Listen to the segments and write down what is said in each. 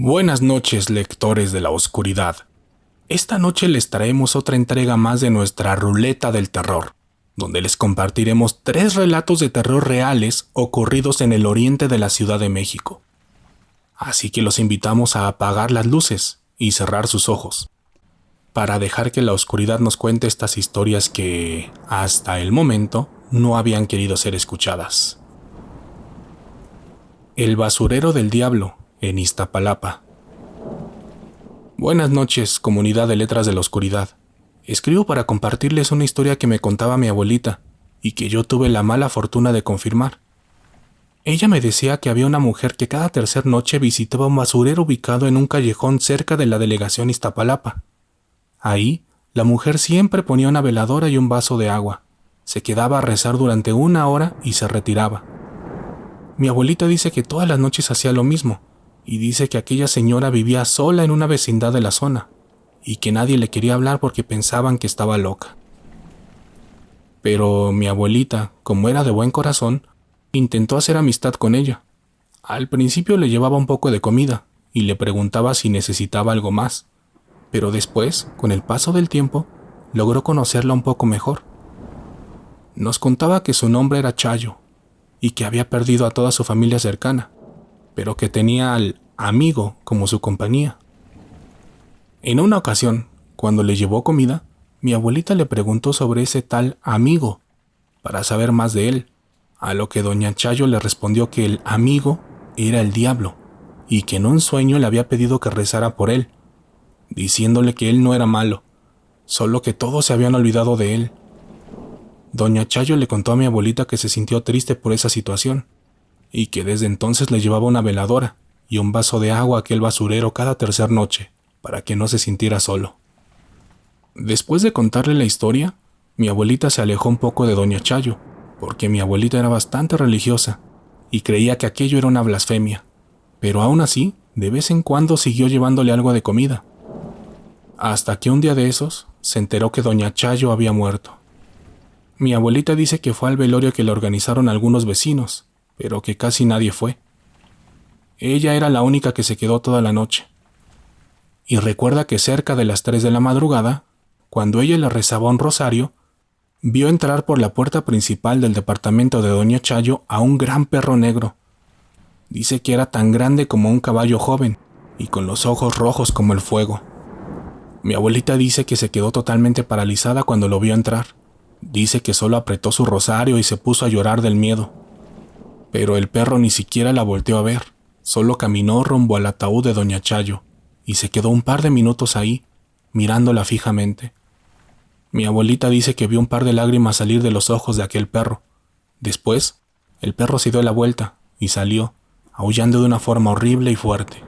Buenas noches, lectores de la oscuridad. Esta noche les traemos otra entrega más de nuestra ruleta del terror, donde les compartiremos 3 relatos de terror reales ocurridos en el oriente de la Ciudad de México. Así que los invitamos a apagar las luces y cerrar sus ojos, para dejar que la oscuridad nos cuente estas historias que, hasta el momento, no habían querido ser escuchadas. El basurero del diablo, en Iztapalapa. Buenas noches, comunidad de letras de la oscuridad. Escribo para compartirles una historia que me contaba mi abuelita y que yo tuve la mala fortuna de confirmar. Ella me decía que había una mujer que cada tercera noche visitaba un basurero ubicado en un callejón cerca de la delegación Iztapalapa. Ahí, la mujer siempre ponía una veladora y un vaso de agua. Se quedaba a rezar durante 1 hora y se retiraba. Mi abuelita dice que todas las noches hacía lo mismo, y dice que aquella señora vivía sola en una vecindad de la zona, y que nadie le quería hablar porque pensaban que estaba loca. Pero mi abuelita, como era de buen corazón, intentó hacer amistad con ella. Al principio le llevaba un poco de comida, y le preguntaba si necesitaba algo más, pero después, con el paso del tiempo, logró conocerla un poco mejor. Nos contaba que su nombre era Chayo, y que había perdido a toda su familia cercana, pero que tenía al amigo como su compañía. En una ocasión, cuando le llevó comida, mi abuelita le preguntó sobre ese tal amigo, para saber más de él, a lo que doña Chayo le respondió que el amigo era el diablo, y que en un sueño le había pedido que rezara por él, diciéndole que él no era malo, solo que todos se habían olvidado de él. Doña Chayo le contó a mi abuelita que se sintió triste por esa situación, y que desde entonces le llevaba una veladora y un vaso de agua a aquel basurero cada tercera noche, para que no se sintiera solo. Después de contarle la historia, mi abuelita se alejó un poco de doña Chayo, porque mi abuelita era bastante religiosa, y creía que aquello era una blasfemia, pero aún así, de vez en cuando siguió llevándole algo de comida. Hasta que un día de esos, se enteró que doña Chayo había muerto. Mi abuelita dice que fue al velorio que le organizaron algunos vecinos, pero que casi nadie fue. Ella era la única que se quedó toda la noche. Y recuerda que cerca de las 3 de la madrugada, cuando ella le rezaba un rosario, vio entrar por la puerta principal del departamento de doña Chayo a un gran perro negro. Dice que era tan grande como un caballo joven y con los ojos rojos como el fuego. Mi abuelita dice que se quedó totalmente paralizada cuando lo vio entrar. Dice que solo apretó su rosario y se puso a llorar del miedo. Pero el perro ni siquiera la volteó a ver, solo caminó rumbo al ataúd de doña Chayo y se quedó un par de minutos ahí, mirándola fijamente. Mi abuelita dice que vio un par de lágrimas salir de los ojos de aquel perro. Después, el perro se dio la vuelta y salió, aullando de una forma horrible y fuerte.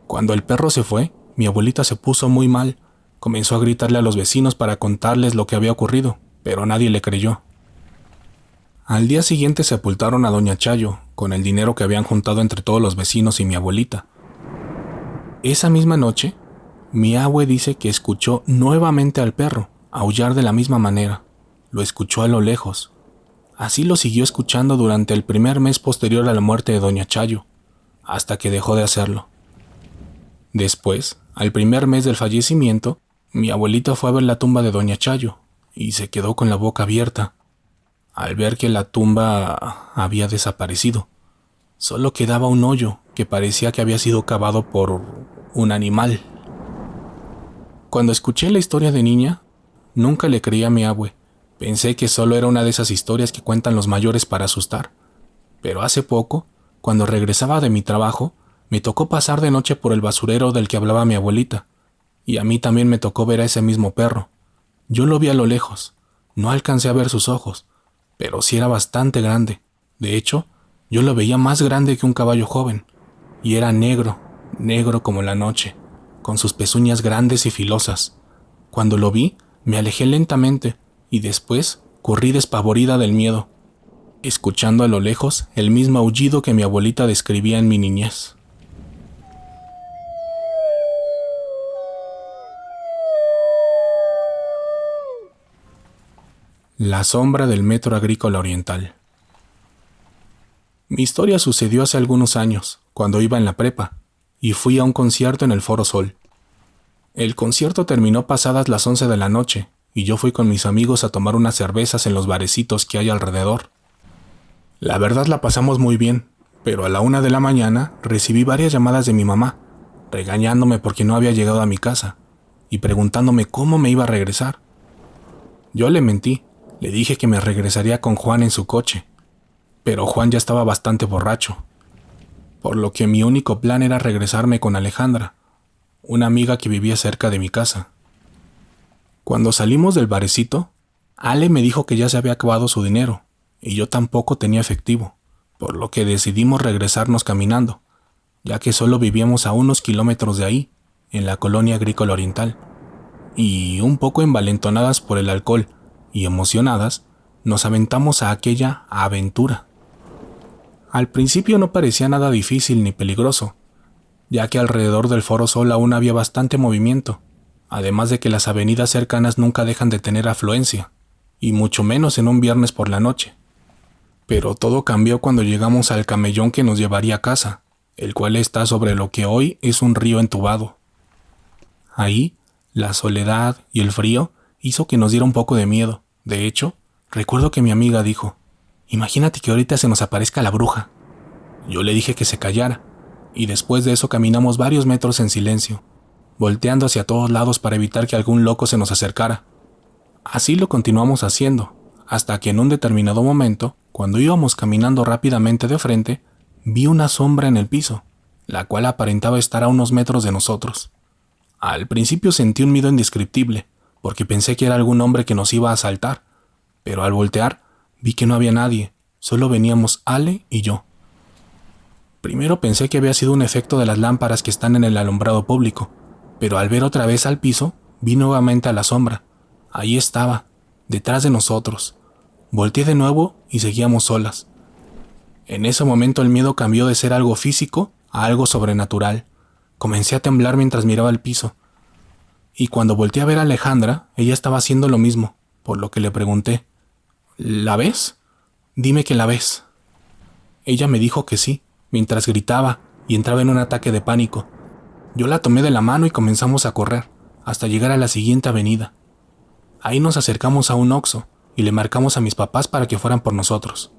Cuando el perro se fue, mi abuelita se puso muy mal. Comenzó a gritarle a los vecinos para contarles lo que había ocurrido, pero nadie le creyó. Al día siguiente sepultaron a doña Chayo, con el dinero que habían juntado entre todos los vecinos y mi abuelita. Esa misma noche, mi abue dice que escuchó nuevamente al perro aullar de la misma manera. Lo escuchó a lo lejos. Así lo siguió escuchando durante el primer mes posterior a la muerte de doña Chayo, hasta que dejó de hacerlo. Después, al primer mes del fallecimiento, mi abuelita fue a ver la tumba de doña Chayo y se quedó con la boca abierta al ver que la tumba había desaparecido. Solo quedaba un hoyo que parecía que había sido cavado por un animal. Cuando escuché la historia de niña, nunca le creí a mi abue. Pensé que solo era una de esas historias que cuentan los mayores para asustar. Pero hace poco, cuando regresaba de mi trabajo, me tocó pasar de noche por el basurero del que hablaba mi abuelita, y a mí también me tocó ver a ese mismo perro. Yo lo vi a lo lejos, no alcancé a ver sus ojos, pero sí era bastante grande. De hecho, yo lo veía más grande que un caballo joven, y era negro, negro como la noche, con sus pezuñas grandes y filosas. Cuando lo vi, me alejé lentamente, y después corrí despavorida del miedo, escuchando a lo lejos el mismo aullido que mi abuelita describía en mi niñez. La sombra del Metro Agrícola Oriental. Mi historia sucedió hace algunos años, cuando iba en la prepa, y fui a un concierto en el Foro Sol. El concierto terminó pasadas las 11 de la noche, y yo fui con mis amigos a tomar unas cervezas en los barecitos que hay alrededor. La verdad la pasamos muy bien, pero a la 1 de la mañana recibí varias llamadas de mi mamá, regañándome porque no había llegado a mi casa, y preguntándome cómo me iba a regresar. Yo le mentí, le dije que me regresaría con Juan en su coche, pero Juan ya estaba bastante borracho, por lo que mi único plan era regresarme con Alejandra, una amiga que vivía cerca de mi casa. Cuando salimos del barecito, Ale me dijo que ya se había acabado su dinero, y yo tampoco tenía efectivo, por lo que decidimos regresarnos caminando, ya que solo vivíamos a unos kilómetros de ahí, en la colonia agrícola oriental, y un poco envalentonadas por el alcohol y emocionadas, nos aventamos a aquella aventura. Al principio no parecía nada difícil ni peligroso, ya que alrededor del Foro Sol aún había bastante movimiento, además de que las avenidas cercanas nunca dejan de tener afluencia, y mucho menos en un viernes por la noche. Pero todo cambió cuando llegamos al camellón que nos llevaría a casa, el cual está sobre lo que hoy es un río entubado. Ahí, la soledad y el frío hizo que nos diera un poco de miedo. De hecho, recuerdo que mi amiga dijo: «Imagínate que ahorita se nos aparezca la bruja». Yo le dije que se callara, y después de eso caminamos varios metros en silencio, volteando hacia todos lados para evitar que algún loco se nos acercara. Así lo continuamos haciendo, hasta que en un determinado momento, cuando íbamos caminando rápidamente de frente, vi una sombra en el piso, la cual aparentaba estar a unos metros de nosotros. Al principio sentí un miedo indescriptible, porque pensé que era algún hombre que nos iba a asaltar, pero al voltear vi que no había nadie, solo veníamos Ale y yo. Primero pensé que había sido un efecto de las lámparas que están en el alumbrado público, pero al ver otra vez al piso, vi nuevamente a la sombra. Ahí estaba, detrás de nosotros. Volteé de nuevo y seguíamos solas. En ese momento el miedo cambió de ser algo físico a algo sobrenatural. Comencé a temblar mientras miraba el piso. Y cuando volteé a ver a Alejandra, ella estaba haciendo lo mismo, por lo que le pregunté: «¿La ves? Dime que la ves». Ella me dijo que sí, mientras gritaba y entraba en un ataque de pánico. Yo la tomé de la mano y comenzamos a correr, hasta llegar a la siguiente avenida. Ahí nos acercamos a un Oxxo y le marcamos a mis papás para que fueran por nosotros.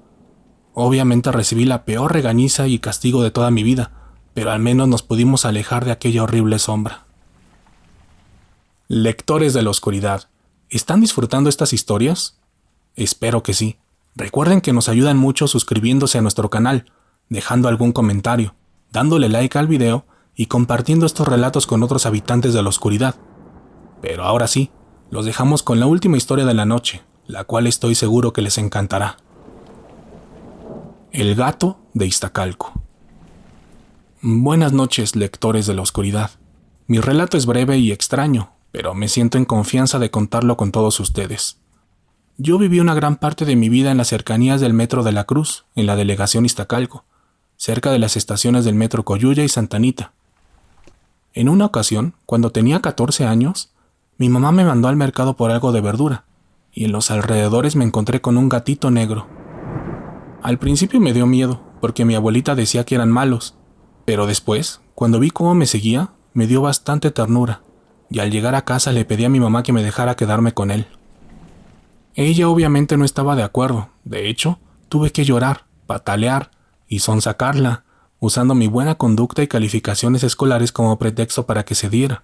Obviamente recibí la peor regañiza y castigo de toda mi vida, pero al menos nos pudimos alejar de aquella horrible sombra. Lectores de la oscuridad, ¿están disfrutando estas historias? Espero que sí. Recuerden que nos ayudan mucho suscribiéndose a nuestro canal, dejando algún comentario, dándole like al video y compartiendo estos relatos con otros habitantes de la oscuridad. Pero ahora sí, los dejamos con la última historia de la noche, la cual estoy seguro que les encantará. El gato de Iztacalco. Buenas noches, lectores de la oscuridad. Mi relato es breve y extraño, pero me siento en confianza de contarlo con todos ustedes. Yo viví una gran parte de mi vida en las cercanías del Metro de la Cruz, en la delegación Iztacalco, cerca de las estaciones del Metro Coyuya y Santa Anita. En una ocasión, cuando tenía 14 años, mi mamá me mandó al mercado por algo de verdura, y en los alrededores me encontré con un gatito negro. Al principio me dio miedo, porque mi abuelita decía que eran malos, pero después, cuando vi cómo me seguía, me dio bastante ternura, y al llegar a casa le pedí a mi mamá que me dejara quedarme con él. Ella obviamente no estaba de acuerdo. De hecho, tuve que llorar, patalear y sonsacarla, usando mi buena conducta y calificaciones escolares como pretexto para que cediera,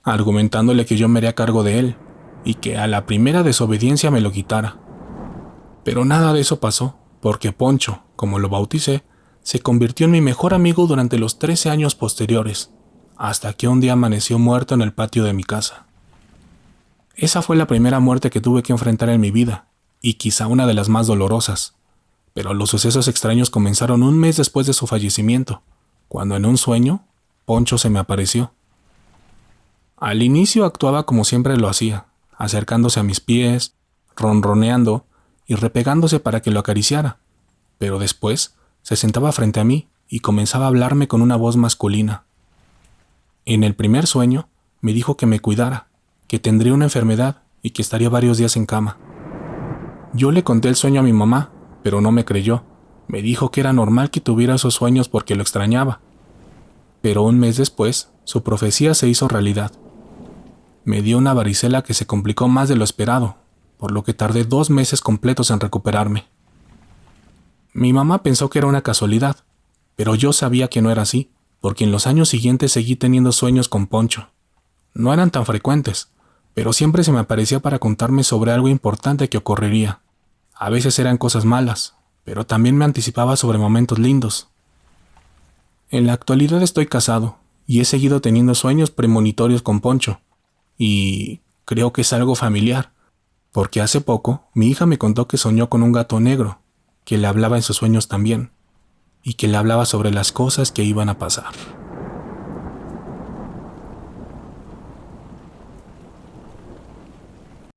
argumentándole que yo me haría cargo de él, y que a la primera desobediencia me lo quitara. Pero nada de eso pasó, porque Poncho, como lo bauticé, se convirtió en mi mejor amigo durante los 13 años posteriores, hasta que un día amaneció muerto en el patio de mi casa. Esa fue la primera muerte que tuve que enfrentar en mi vida, y quizá una de las más dolorosas. Pero los sucesos extraños comenzaron un mes después de su fallecimiento, cuando en un sueño, Poncho se me apareció. Al inicio actuaba como siempre lo hacía, acercándose a mis pies, ronroneando y repegándose para que lo acariciara, pero después se sentaba frente a mí y comenzaba a hablarme con una voz masculina. En el primer sueño me dijo que me cuidara, que tendría una enfermedad y que estaría varios días en cama. Yo le conté el sueño a mi mamá, pero no me creyó. Me dijo que era normal que tuviera esos sueños porque lo extrañaba. Pero un mes después, su profecía se hizo realidad. Me dio una varicela que se complicó más de lo esperado, por lo que tardé 2 meses completos en recuperarme. Mi mamá pensó que era una casualidad, pero yo sabía que no era así, porque en los años siguientes seguí teniendo sueños con Poncho. No eran tan frecuentes, pero siempre se me aparecía para contarme sobre algo importante que ocurriría. A veces eran cosas malas, pero también me anticipaba sobre momentos lindos. En la actualidad estoy casado, y he seguido teniendo sueños premonitorios con Poncho, y creo que es algo familiar, porque hace poco mi hija me contó que soñó con un gato negro, que le hablaba en sus sueños también, y que le hablaba sobre las cosas que iban a pasar.